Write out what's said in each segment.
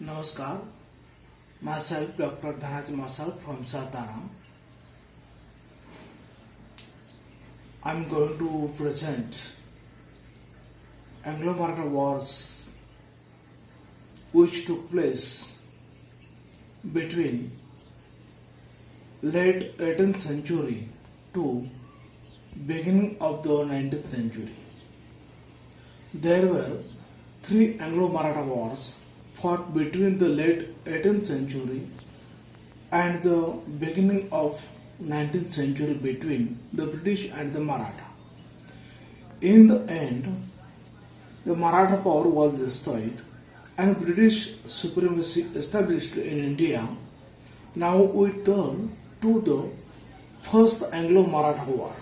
Namaskar, myself Dr. Dhanaj Masal from Satara. I am going to present Anglo Maratha wars which took place between late 18th century to beginning of the 19th century. There were three Anglo Maratha wars fought between the late 18th century and the beginning of 19th century between the British and the Maratha. In the end, the Maratha power was destroyed and British supremacy established in India. Now we turn to the first Anglo Maratha war.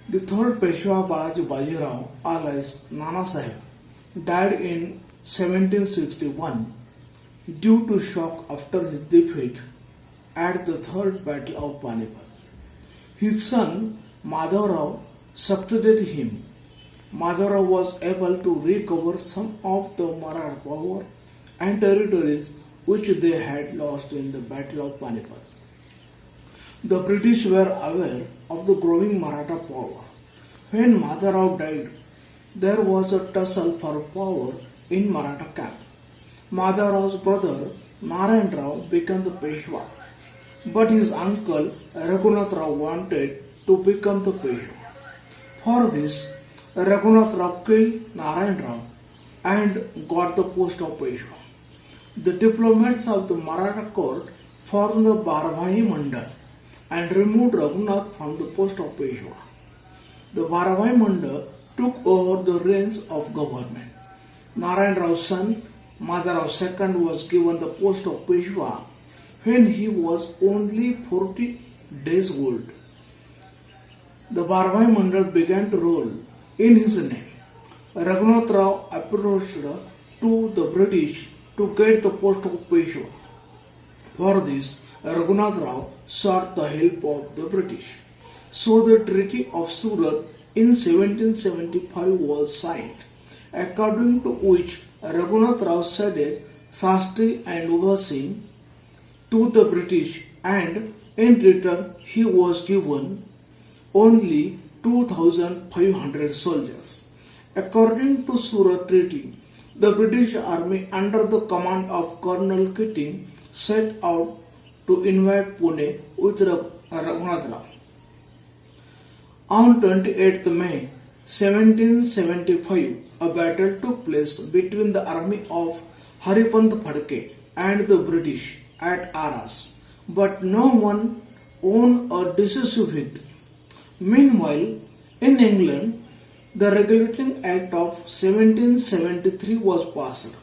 The third Peshwa Balaji Bajirao alias Nana Sahib died in 1761 due to shock after his defeat at the Third Battle of Panipat. His son Madhavrao succeeded him. Madhavrao was able to recover some of the Maratha power and territories which they had lost in the Battle of Panipat. The British were aware of the growing Maratha power. When Madhavrao died, there was a tussle for power in Maratha camp. Madhavrao's brother Narayan Rao became the Peshwa, but his uncle Raghunath Rao wanted to become the Peshwa. For this, Raghunath Rao killed Narayan Rao and got the post of Peshwa. The diplomats of the Maratha court formed the Baravai Mandal and removed Raghunath from the post of Peshwa. The Baravai Mandal took over the reins of government. Narayan Rao's son, Madhavrao II, was given the post of Peshwa when he was only 40 days old. The Baravai Mandal began to rule in his name. Raghunath Rao approached to the British to get the post of Peshwa. For this, Raghunath Rao sought the help of the British. So the Treaty of Surat in 1775 was signed, according to which Raghunath Rao ceded Shastri and Vasin to the British, and in return he was given only 2,500 soldiers. According to Surat Treaty, the British army under the command of Colonel Keating set out to invade Pune with Raghunath Rao. On 28th May 1775, a battle took place between the army of Haripant Phadke and the British at Arras, but no one won a decisive victory. Meanwhile, in England, the Regulating Act of 1773 was passed.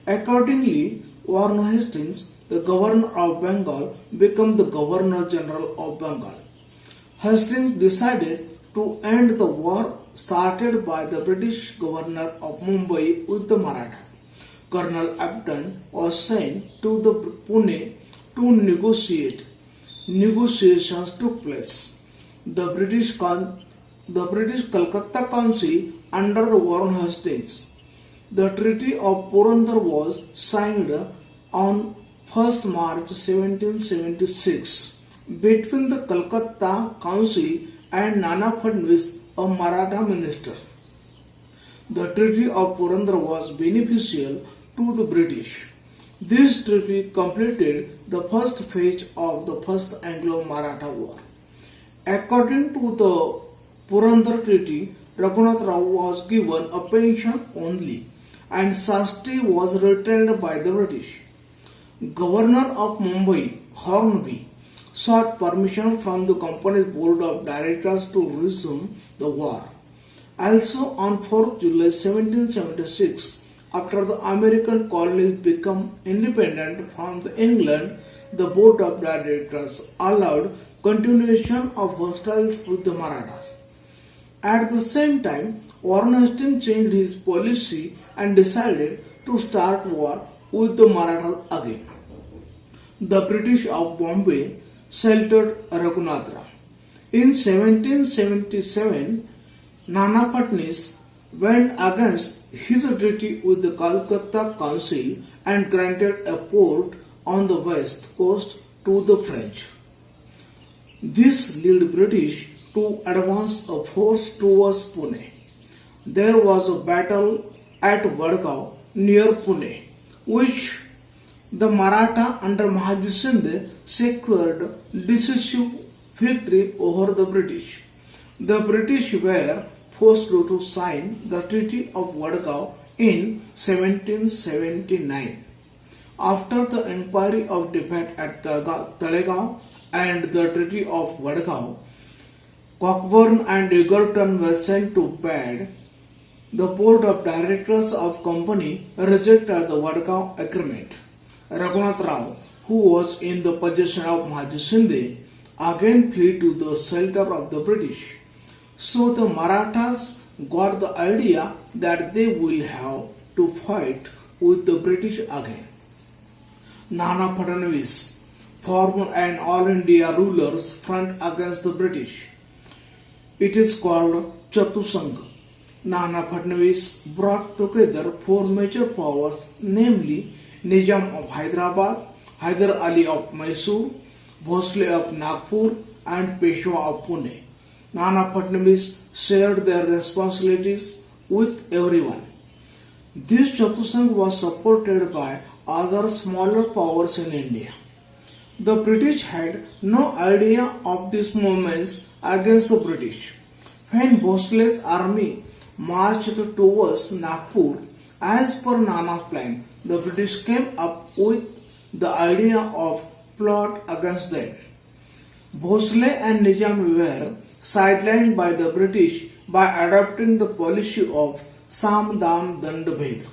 Accordingly, Warren Hastings, the Governor of Bengal, became the Governor General of Bengal. Hastings decided to end the war started by the British Governor of Mumbai with the Marathas. Colonel Upton was sent to the Pune to negotiate. Negotiations took place. The British Calcutta Council under the Warren Hastings. The Treaty of Purandar was signed on 1st March 1776 between the Calcutta Council and Nana Fadnis, a Maratha minister. The Treaty of Purandar was beneficial to the British. This treaty completed the first phase of the First Anglo-Maratha War. According to the Purandar Treaty, Raghunath Rao was given a pension only and Shastri was retained by the British. Governor of Mumbai, Hornby, sought permission from the company's board of directors to resume the war. Also on 4th July 1776, after the American colonies became independent from England, the board of directors allowed continuation of hostilities with the Marathas. At the same time, Warren Hastings changed his policy and decided to start war with the Marathas again. The British of Bombay sheltered Raghunath Rao. In 1777, Nana Fadnis went against his treaty with the Calcutta Council and granted a port on the west coast to the French. This led British to advance a force towards Pune. There was a battle at Vadgaon near Pune, which the Maratha under Mahaji Shinde secured decisive victory over the British. The British were forced to sign the Treaty of Vadgaon in 1779. After the inquiry of debate at Talegaon and the Treaty of Vadgaon, Cockburn and Egerton were sent to bed. The board of directors of company rejected the Vadgaon agreement. Raghunath Rao, who was in the possession of Mahaji Shinde, again fled to the shelter of the British. So the Marathas got the idea that they will have to fight with the British again. Nana Fadnavis formed an All India Rulers Front against the British. It is called Chatusangh. Nana Fadnavis brought together four major powers, namely Nizam of Hyderabad, Hyder Ali of Mysore, Bhosle of Nagpur, and Peshwa of Pune. Nana Fadnavis shared their responsibilities with everyone. This Chatusangh was supported by other smaller powers in India. The British had no idea of these movements against the British. When Bhosle's army marched towards Nagpur, as per Nana's plan, the British came up with the idea of plot against them. Bhosle and Nizam were sidelined by the British by adopting the policy of Sam Dam Dand Bhed.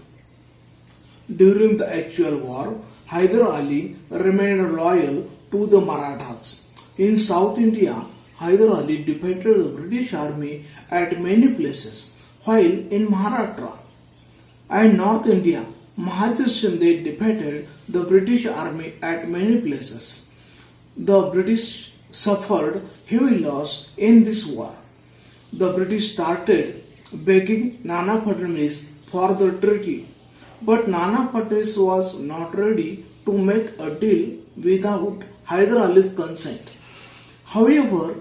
During the actual war, Hyder Ali remained loyal to the Marathas. In South India, Hyder Ali defeated the British army at many places, while in Maharashtra and North India, Mahaji Shinde defeated the British army at many places. The British suffered heavy loss in this war. The British started begging Nana Fadnavis for the treaty, but Nana Fadnavis was not ready to make a deal without Hyder Ali's consent. However,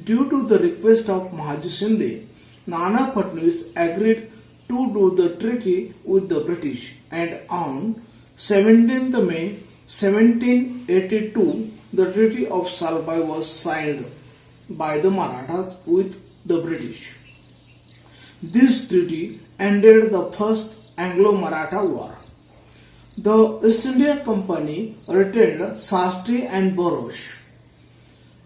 due to the request of Mahaji Shinde, Nana Fadnavis agreed to do the treaty with the British, and on 17th May 1782, the Treaty of Salbai was signed by the Marathas with the British. This treaty ended the First Anglo Maratha War. The East India Company retained Shastri and Barosh.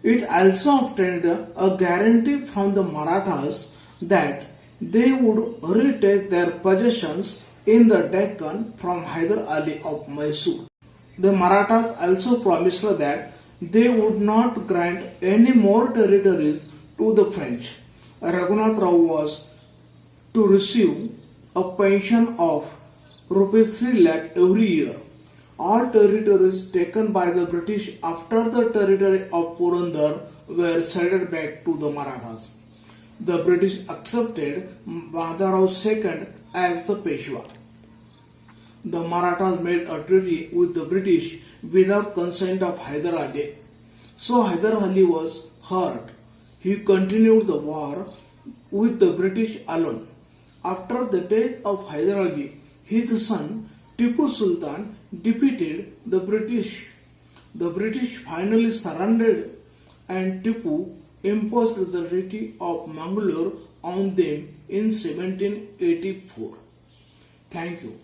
It also obtained a guarantee from the Marathas that they would retake their possessions in the Deccan from Hyder Ali of Mysore. The Marathas also promised that they would not grant any more territories to the French. Raghunath Rao was to receive a pension of Rs 3 lakh every year. All territories taken by the British after the territory of Purandar were ceded back to the Marathas. The British accepted Madharao II as the Peshwa. The Marathas made a treaty with the British without consent of Hyder Ali. So Hyder Ali was hurt. He continued the war with the British alone. After the death of Hyder Ali, his son Tipu Sultan defeated the British. The British finally surrendered and Tipu imposed the Treaty of Mangalore on them in 1784. Thank you.